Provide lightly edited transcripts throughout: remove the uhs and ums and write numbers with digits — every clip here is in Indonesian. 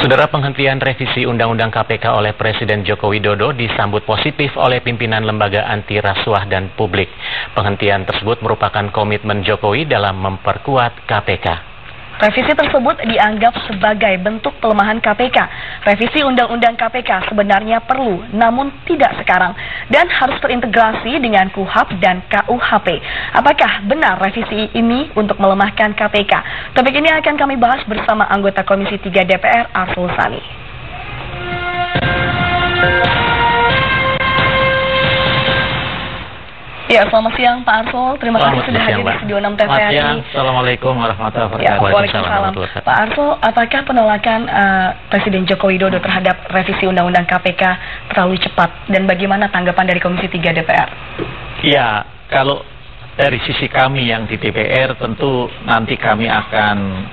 Saudara, penghentian revisi Undang-Undang KPK oleh Presiden Joko Widodo disambut positif oleh pimpinan lembaga anti rasuah dan publik. Penghentian tersebut merupakan komitmen Jokowi dalam memperkuat KPK. Revisi tersebut dianggap sebagai bentuk pelemahan KPK. Revisi Undang-Undang KPK sebenarnya perlu, namun tidak sekarang, dan harus terintegrasi dengan KUHP dan KUHP. Apakah benar revisi ini untuk melemahkan KPK? Topik ini akan kami bahas bersama anggota Komisi 3 DPR, Arsul Sani. Ya, selamat siang Pak Arsul. Terima kasih sudah hadir di Studio 6 TVRI. Assalamualaikum warahmatullahi wabarakatuh. Ya, waalaikumsalam. Pak Arsul, apakah penolakan Presiden Joko Widodo terhadap revisi Undang-Undang KPK terlalu cepat? Dan bagaimana tanggapan dari Komisi 3 DPR? Ya, kalau dari sisi kami yang di DPR, tentu nanti kami akan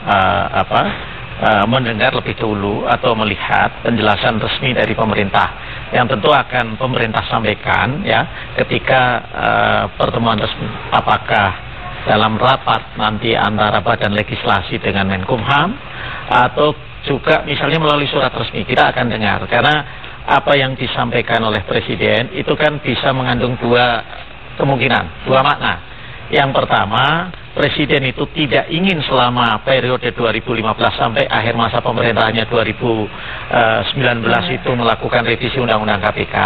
mendengar lebih dulu atau melihat penjelasan resmi dari pemerintah yang tentu akan pemerintah sampaikan ya ketika pertemuan resmi, apakah dalam rapat nanti antara Badan Legislasi dengan Menkumham atau juga misalnya melalui surat resmi. Kita akan dengar, karena apa yang disampaikan oleh Presiden itu kan bisa mengandung dua kemungkinan, dua makna. Yang pertama, Presiden itu tidak ingin selama periode 2015 sampai akhir masa pemerintahannya 2019 itu melakukan revisi Undang-Undang KPK,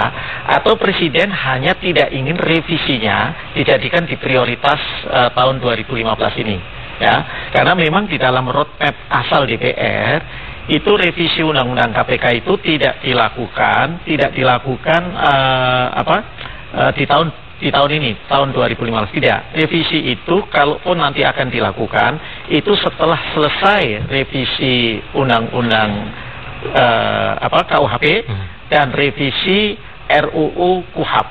atau Presiden hanya tidak ingin revisinya dijadikan di prioritas tahun 2015 ini, ya. Karena memang di dalam roadmap asal DPR itu revisi Undang-Undang KPK itu tidak dilakukan di tahun ini, tahun 2015. Tidak. Revisi itu kalaupun nanti akan dilakukan, itu setelah selesai revisi Undang-Undang KUHP dan revisi RUU KUHP.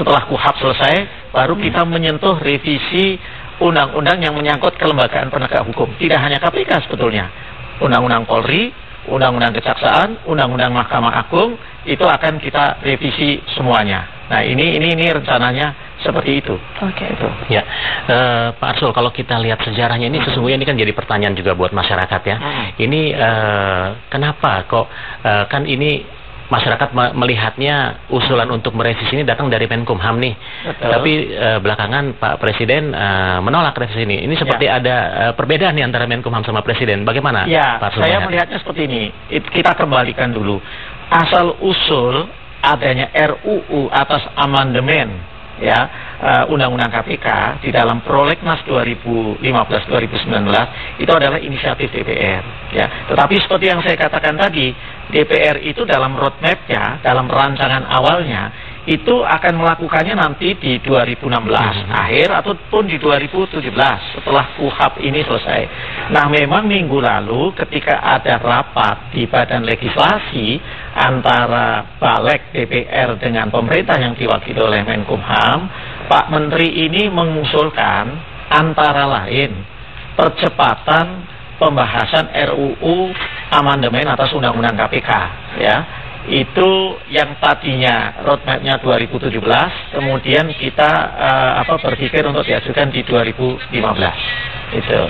Setelah KUHP selesai, baru kita menyentuh revisi Undang-Undang yang menyangkut kelembagaan penegak hukum. Tidak hanya KPK sebetulnya. Undang-Undang Polri, Undang-Undang Kejaksaan, Undang-Undang Mahkamah Agung, itu akan kita revisi semuanya. Nah, ini rencananya seperti itu. Oke. Itu. Ya, Pak Arsul, kalau kita lihat sejarahnya ini sesungguhnya ini kan jadi pertanyaan juga buat masyarakat ya. Ini kenapa kok kan ini masyarakat melihatnya usulan untuk merevisi ini datang dari Menkumham nih. Betul. Tapi belakangan Pak Presiden menolak revisi ini. Ini seperti ada perbedaan nih antara Menkumham sama Presiden. Bagaimana Pak Arsul? Saya melihatnya seperti ini. Kita kembalikan dulu. Asal usul adanya RUU atas amandemen ya Undang-Undang KPK di dalam Prolegnas 2015-2019 itu adalah inisiatif DPR ya. Tetapi seperti yang saya katakan tadi, DPR itu dalam roadmapnya, dalam rancangan awalnya itu akan melakukannya nanti di 2016 akhir ataupun di 2017 setelah KUHP ini selesai. Nah, memang minggu lalu ketika ada rapat di Badan Legislasi antara Balik DPR dengan pemerintah yang diwakili oleh Menkumham, Pak Menteri ini mengusulkan antara lain percepatan pembahasan RUU amandemen atas Undang-Undang KPK ya. Itu yang tadinya roadmapnya 2017, kemudian kita berpikir untuk diajukan di 2015 itu.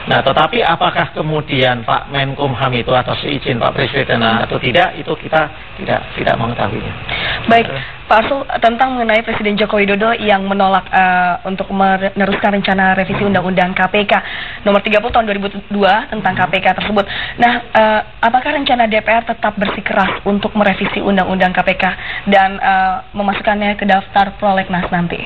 Nah, tetapi apakah kemudian Pak Menkumham itu atas izin Pak Presiden atau tidak, itu kita tidak mengetahuinya. Baik, Pak Arsul, tentang mengenai Presiden Joko Widodo yang menolak untuk meneruskan rencana revisi Undang-Undang KPK nomor 30 tahun 2002 tentang KPK tersebut. Nah, apakah rencana DPR tetap bersikeras untuk merevisi Undang-Undang KPK dan memasukkannya ke daftar prolegnas nanti?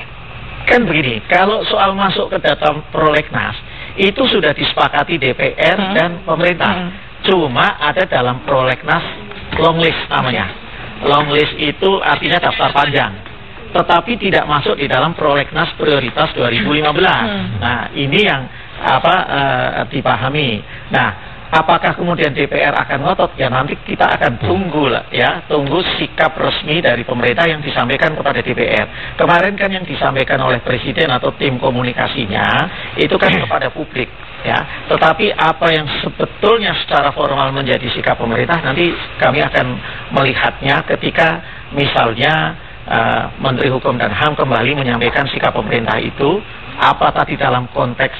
Kan begini, kalau soal masuk ke daftar prolegnas itu sudah disepakati DPR dan pemerintah. Cuma ada dalam prolegnas long list namanya. Long list itu artinya daftar panjang, tetapi tidak masuk di dalam prolegnas prioritas 2015. Nah, ini yang dipahami. Nah, apakah kemudian DPR akan ngotot? Ya, nanti kita akan tunggu lah ya, tunggu sikap resmi dari pemerintah yang disampaikan kepada DPR. Kemarin kan yang disampaikan oleh Presiden atau tim komunikasinya itu kan kepada publik ya. Tetapi apa yang sebetulnya secara formal menjadi sikap pemerintah nanti kami akan melihatnya ketika misalnya Menteri Hukum dan HAM kembali menyampaikan sikap pemerintah itu, apa tadi dalam konteks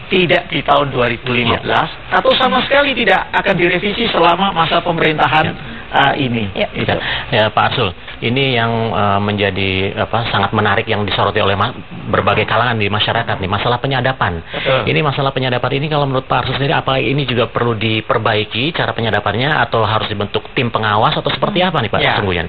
tidak di tahun 2015 atau sama sekali tidak akan direvisi selama masa pemerintahan ini. Gitu. Ya, Pak Arsul, ini yang menjadi sangat menarik yang disoroti oleh berbagai kalangan di masyarakat nih, masalah penyadapan. Betul. Ini masalah penyadapan ini kalau menurut Pak Arsul sendiri, apa ini juga perlu diperbaiki cara penyadapannya atau harus dibentuk tim pengawas atau seperti apa nih Pak sesungguhnya?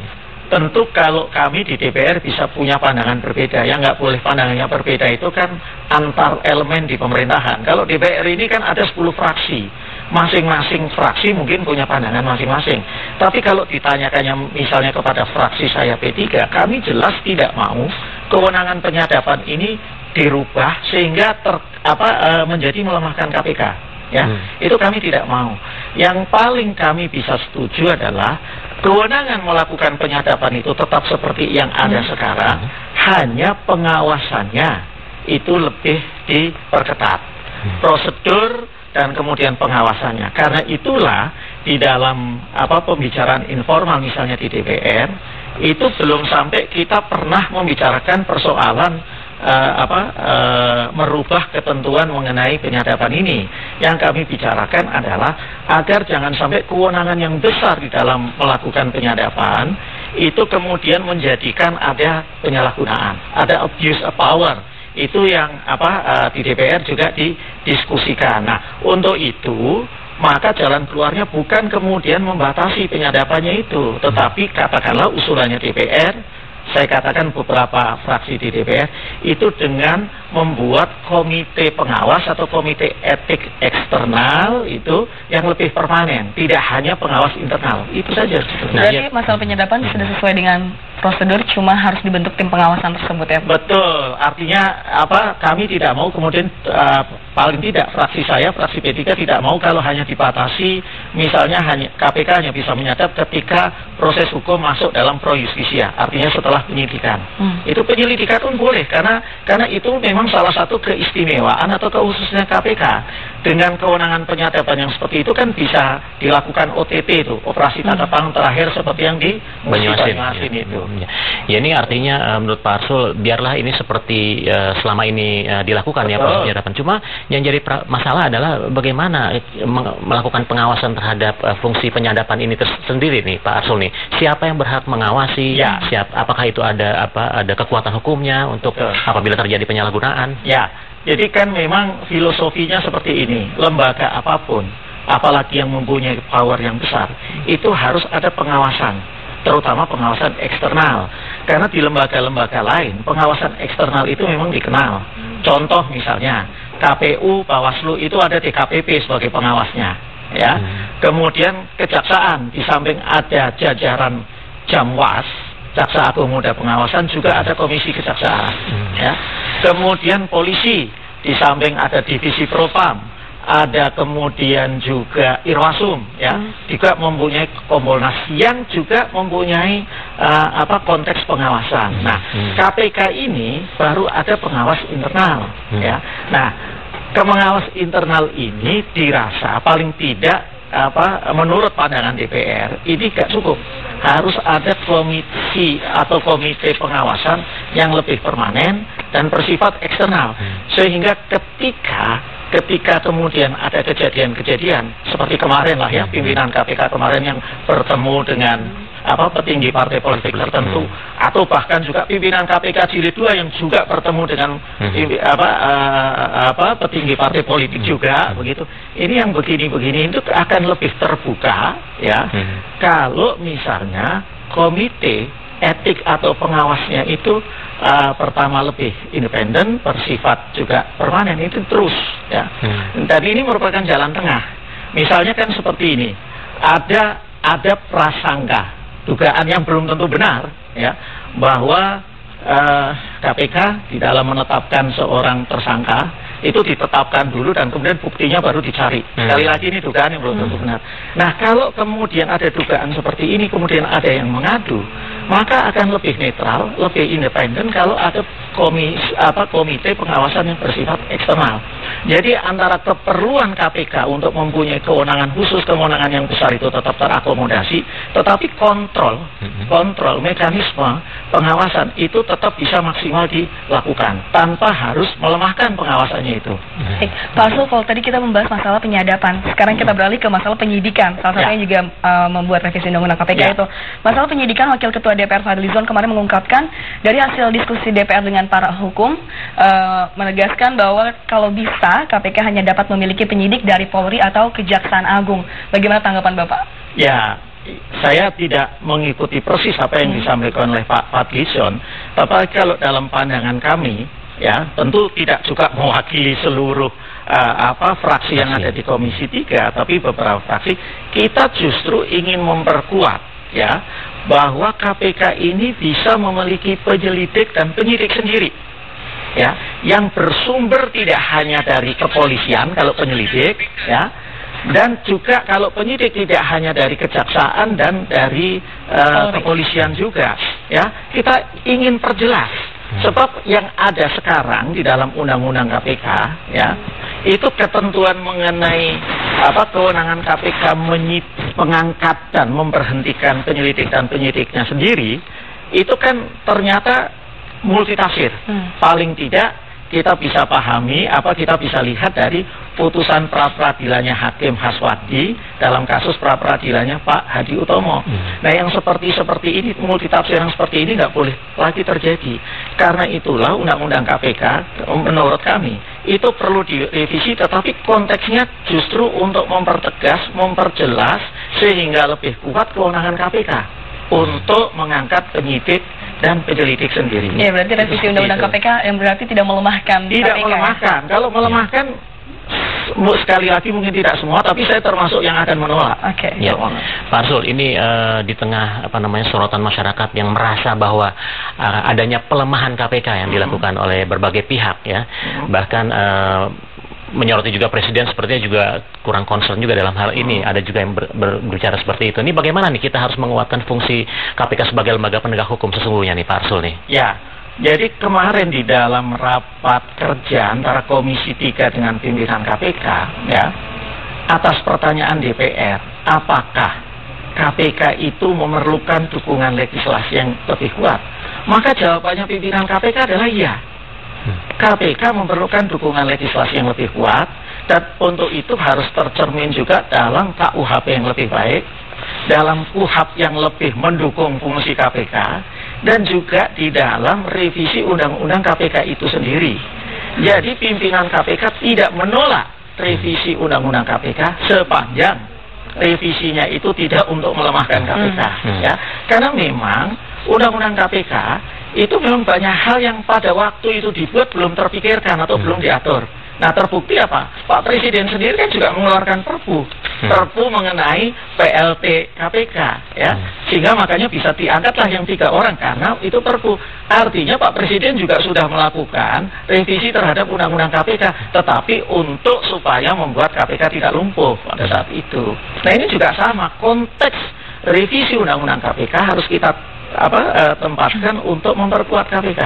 Tentu kalau kami di DPR bisa punya pandangan berbeda, yang nggak boleh pandangannya berbeda itu kan antar elemen di pemerintahan. Kalau DPR ini kan ada 10 fraksi, masing-masing fraksi mungkin punya pandangan masing-masing. Tapi kalau ditanyakannya misalnya kepada fraksi saya P3, kami jelas tidak mau kewenangan penyadapan ini dirubah sehingga menjadi melemahkan KPK. Ya, itu kami tidak mau. Yang paling kami bisa setuju adalah kewenangan melakukan penyadapan itu tetap seperti yang ada sekarang, hanya pengawasannya itu lebih diperketat. Prosedur dan kemudian pengawasannya. Karena itulah di dalam pembicaraan informal misalnya di DPR itu belum sampai kita pernah membicarakan persoalan merubah ketentuan mengenai penyadapan ini. Yang kami bicarakan adalah agar jangan sampai kewenangan yang besar di dalam melakukan penyadapan itu kemudian menjadikan ada penyalahgunaan, ada abuse of power. Itu yang di DPR juga didiskusikan. Nah, untuk itu maka jalan keluarnya bukan kemudian membatasi penyadapannya itu, tetapi katakanlah usulannya DPR, saya katakan beberapa fraksi di DPR itu dengan membuat komite pengawas atau komite etik eksternal itu yang lebih permanen, tidak hanya pengawas internal. Itu saja. Berarti masalah penyadapan sudah sesuai dengan prosedur, cuma harus dibentuk tim pengawasan tersebut ya? Betul. Artinya kami tidak mau kemudian paling tidak fraksi saya, fraksi P3 tidak mau kalau hanya dibatasi misalnya hanya KPK hanya bisa menyadap ketika proses hukum masuk dalam pro justisia, artinya setelah penyidikan. Itu penyelidikan pun boleh karena itu memang salah satu keistimewaan atau kekhususan KPK. Dengan kewenangan penyadapan yang seperti itu kan bisa dilakukan OTT itu, operasi tangkap tangan terakhir seperti yang di Banyuasin itu. Ya, ini artinya menurut Pak Arsul biarlah ini seperti selama ini dilakukan ya proses penyadapan. Cuma yang jadi masalah adalah bagaimana melakukan pengawasan terhadap fungsi penyadapan ini sendiri nih Pak Arsul nih. Siapa yang berhak mengawasi? Apakah itu ada kekuatan hukumnya untuk apabila terjadi penyalahgunaan? Ya, jadi kan memang filosofinya seperti ini. Lembaga apapun, apalagi yang mempunyai power yang besar, itu harus ada pengawasan, terutama pengawasan eksternal. Karena di lembaga-lembaga lain, pengawasan eksternal itu memang dikenal. Contoh misalnya, KPU, Bawaslu itu ada DKPP sebagai pengawasnya. Ya, kemudian kejaksaan, di samping ada jajaran Jamwas, Jaksa Agung Muda Pengawasan, juga ada Komisi Kejaksaan. Ya. Kemudian polisi, di samping ada Divisi Propam, ada kemudian juga Irwasum, ya, juga mempunyai Kompolnas yang juga mempunyai konteks pengawasan. Nah, KPK ini baru ada pengawas internal, ya. Nah, pengawas internal ini dirasa paling tidak menurut pandangan DPR ini gak cukup, harus ada komisi atau komite pengawasan yang lebih permanen dan bersifat eksternal, sehingga ketika kemudian ada kejadian-kejadian seperti kemarin lah ya, pimpinan KPK kemarin yang bertemu dengan petinggi partai politik tertentu, atau bahkan juga pimpinan KPK jilid 2 yang juga bertemu dengan petinggi partai politik juga begitu. Ini yang begini-begini itu akan lebih terbuka ya, kalau misalnya komite etik atau pengawasnya itu pertama lebih independen, bersifat juga permanen, itu terus ya. Dan ini merupakan jalan tengah. Misalnya kan seperti ini, ada prasangka, dugaan yang belum tentu benar ya, bahwa KPK di dalam menetapkan seorang tersangka itu ditetapkan dulu dan kemudian buktinya baru dicari. Sekali lagi ini dugaan yang belum tentu benar. Nah, kalau kemudian ada dugaan seperti ini kemudian ada yang mengadu, maka akan lebih netral, lebih independen kalau ada komite pengawasan yang bersifat eksternal. Jadi antara keperluan KPK untuk mempunyai kewenangan khusus, kewenangan yang besar itu tetap terakomodasi, tetapi kontrol mekanisme pengawasan itu tetap bisa maksimal dilakukan tanpa harus melemahkan pengawasannya itu. Baik, Pak Arsul, kalau tadi kita membahas masalah penyadapan, sekarang kita beralih ke masalah penyidikan. Salah satunya juga membuat revisi undang-undang KPK itu. Masalah penyidikan, Wakil Ketua DPR Fadlizon kemarin mengungkapkan dari hasil diskusi DPR dengan para hukum, menegaskan bahwa kalau bisa KPK hanya dapat memiliki penyidik dari Polri atau Kejaksaan Agung. Bagaimana tanggapan Bapak? Ya, saya tidak mengikuti persis apa yang disampaikan oleh Pak Fadlizon, tapi kalau dalam pandangan kami, ya tentu tidak juga mewakili seluruh fraksi yang ada di Komisi 3, tapi beberapa fraksi, kita justru ingin memperkuat ya bahwa KPK ini bisa memiliki penyelidik dan penyidik sendiri, ya, yang bersumber tidak hanya dari kepolisian kalau penyelidik, ya, dan juga kalau penyidik tidak hanya dari kejaksaan dan dari kepolisian juga, ya. Kita ingin perjelas, sebab yang ada sekarang di dalam Undang-Undang KPK, ya, itu ketentuan mengenai kewenangan KPK mengangkat dan memberhentikan penyelidik dan penyidiknya sendiri, itu kan ternyata multitafsir. Paling tidak kita bisa pahami, kita bisa lihat dari putusan pra-peradilannya Hakim Haswadi dalam kasus pra-peradilannya Pak Hadi Utomo. Nah, yang seperti ini, multitafsir yang seperti ini nggak boleh lagi terjadi. Karena itulah Undang-Undang KPK menurut kami itu perlu direvisi, tetapi konteksnya justru untuk mempertegas, memperjelas sehingga lebih kuat kewenangan KPK untuk mengangkat penyidik dan penyelidik sendiri. Ya, berarti revisi Undang-Undang KPK yang berarti tidak melemahkan KPK. Tidak melemahkan. Kalau melemahkan, sekali lagi mungkin tidak semua, tapi saya termasuk yang akan menolak. Oke. Ya, Pak Arsul, ini di tengah sorotan masyarakat yang merasa bahwa adanya pelemahan KPK yang dilakukan oleh berbagai pihak, ya, bahkan menyoroti juga Presiden sepertinya juga kurang concern juga dalam hal ini. Ada juga yang berbicara seperti itu. Ini bagaimana nih kita harus menguatkan fungsi KPK sebagai lembaga penegak hukum sesungguhnya nih Pak Arsul nih? Ya, jadi kemarin di dalam rapat kerja antara Komisi 3 dengan pimpinan KPK, ya, atas pertanyaan DPR, apakah KPK itu memerlukan dukungan legislasi yang lebih kuat? Maka jawabannya pimpinan KPK adalah iya. KPK memerlukan dukungan legislasi yang lebih kuat, dan untuk itu harus tercermin juga dalam KUHP yang lebih baik, dalam KUHP yang lebih mendukung fungsi KPK, dan juga di dalam revisi Undang-Undang KPK itu sendiri. Jadi pimpinan KPK tidak menolak revisi Undang-Undang KPK sepanjang revisinya itu tidak untuk melemahkan KPK, ya. Karena memang Undang-Undang KPK itu memang banyak hal yang pada waktu itu dibuat belum terpikirkan atau belum diatur. Nah, terbukti apa? Pak Presiden sendiri kan juga mengeluarkan Perpu mengenai PLT KPK, ya, sehingga makanya bisa diangkatlah yang 3 orang karena itu Perpu. Artinya Pak Presiden juga sudah melakukan revisi terhadap Undang-Undang KPK, tetapi untuk supaya membuat KPK tidak lumpuh pada saat itu. Nah, ini juga sama, konteks revisi Undang-Undang KPK harus kita tempatkan untuk memperkuat KPK.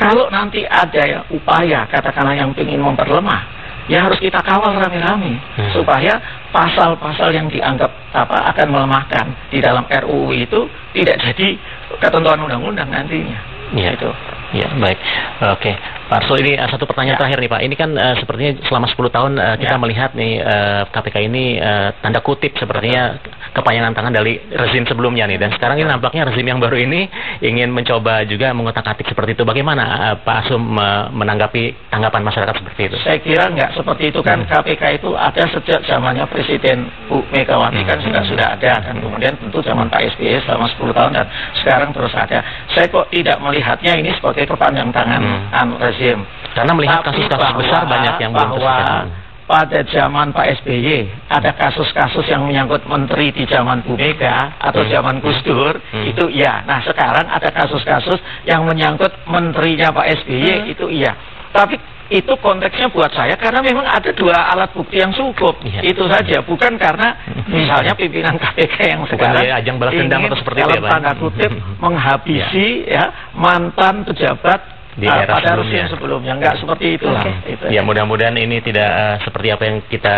Kalau nanti ada upaya katakanlah yang ingin memperlemah, ya harus kita kawal rame-rame supaya pasal-pasal yang dianggap akan melemahkan di dalam RUU itu tidak jadi ketentuan undang-undang nantinya. Ya, itu. Ya, baik. Oke, Pak Arsul, ini satu pertanyaan terakhir nih Pak. Ini kan sepertinya selama 10 tahun kita melihat nih KPK ini tanda kutip sepertinya kepanjangan tangan dari rezim sebelumnya nih. Dan sekarang ini nampaknya rezim yang baru ini ingin mencoba juga mengotak-atik seperti itu. Bagaimana Pak Arsul menanggapi tanggapan masyarakat seperti itu? Saya kira nggak seperti itu kan. KPK itu ada sejak zamannya Presiden Bu Megawati kan sudah ada. Dan kemudian tentu zaman Pak SBY selama 10 tahun dan sekarang terus ada. Saya kok tidak melihatnya ini sebagai kepanjangan tangan rezim. Karena melihat kasus-kasus besar banyak yang belum terselesaikan. Pada zaman Pak SBY ada kasus-kasus yang menyangkut menteri di zaman Bu Mega atau zaman Gus Dur, itu iya. Nah, sekarang ada kasus-kasus yang menyangkut menterinya Pak SBY, itu iya. Tapi itu konteksnya buat saya karena memang ada 2 alat bukti yang cukup. Itu saja, bukan karena misalnya pimpinan KPK yang sekarang ajang balas dendam atau seperti itu, dalam tanda kutip menghabisi ya mantan pejabat di era pada sebelumnya. rezim sebelumnya. Enggak seperti itulah. Itu. Ya, mudah-mudahan ini tidak seperti apa yang kita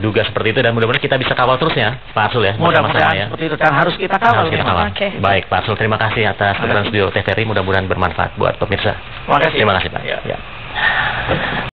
duga seperti itu, dan mudah-mudahan kita bisa kawal terus ya, Pak Arsul ya. Mudah-mudahan seperti itu, dan harus kita kawal. Baik, Pak Arsul, terima kasih atas keterangan studio TVRI, mudah-mudahan bermanfaat buat pemirsa. Terima kasih. Terima kasih, Pak. Ya.